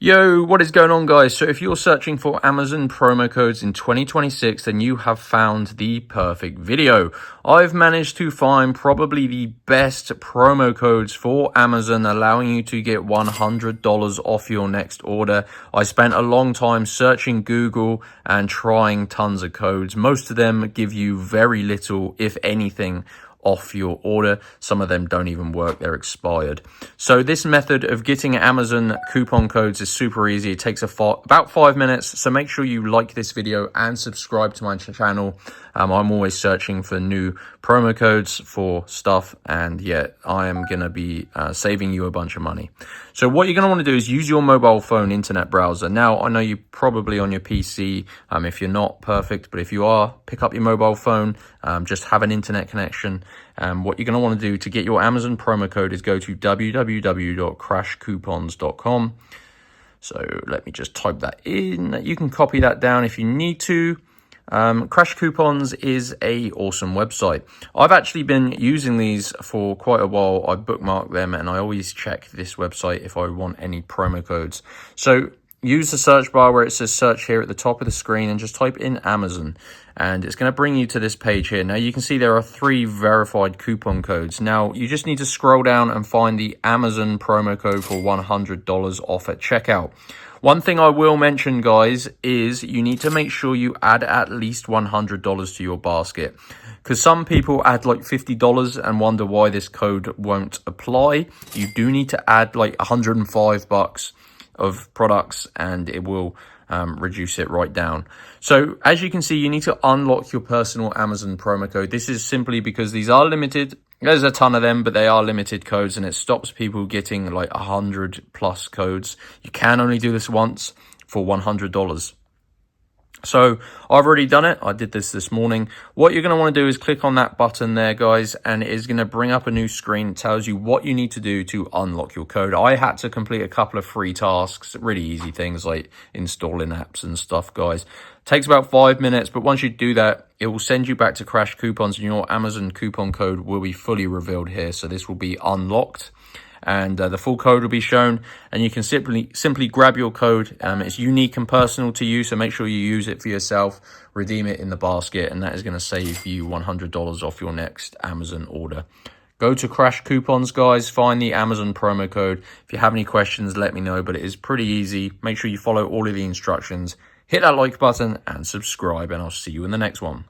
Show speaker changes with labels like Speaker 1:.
Speaker 1: Yo, what is going on, guys? So if you're searching for Amazon promo codes in 2026, then you have found the perfect video. I've managed to find probably the best promo codes for Amazon, allowing you to get $100 off your next order. I spent a long time searching Google and trying tons of codes. Most of them give you very little, if anything, off your order. Some of them don't even work, they're expired. So this method of getting Amazon coupon codes is super easy. It takes about 5 minutes. So make sure you like this video and subscribe to my channel. I'm always searching for new promo codes for stuff, and yeah, I am gonna be saving you a bunch of money. So what you're gonna want to do is use your mobile phone internet browser. Now, I know you're probably on your PC. If you're not, perfect, but if you are, pick up your mobile phone, just have an internet connection. What you're going to want to do to get your Amazon promo code is go to www.crashcoupons.com. So let me just type that in. You can copy that down if you need to. Crash Coupons is a awesome website. I've actually been using these for quite a while. I bookmark them and I always check this website if I want any promo codes. So use the search bar where it says search here at the top of the screen and just type in Amazon, and it's going to bring you to this page here. Now you can see there are 3 verified coupon codes. Now you just need to scroll down and find the Amazon promo code for $100 off at checkout. One thing I will mention, guys, is you need to make sure you add at least $100 to your basket, because some people add like $50 and wonder why this code won't apply. You do need to add like $105 of products and it will reduce it right down. So as you can see, you need to unlock your personal Amazon promo code. This is simply because these are limited. There's a ton of them, but they are limited codes, and it stops people getting like 100+ codes. You can only do this once for $100. So I've already done it. I did this morning. What you're going to want to do is click on that button there, guys, and it is going to bring up a new screen. It tells you what you need to do to unlock your code. I had to complete a couple of free tasks, really easy things like installing apps and stuff, guys. Takes about 5 minutes, but once you do that, it will send you back to Crash Coupons and your Amazon coupon code will be fully revealed here. So this will be unlocked, and the full code will be shown, and you can simply grab your code. It's unique and personal to you, so make sure you use it for yourself, redeem it in the basket, and that is going to save you $100 off your next Amazon order. Go to Crash Coupons, guys, find the Amazon promo code. If you have any questions, let me know, but it is pretty easy. Make sure you follow all of the instructions. Hit that like button and subscribe, and I'll see you in the next one.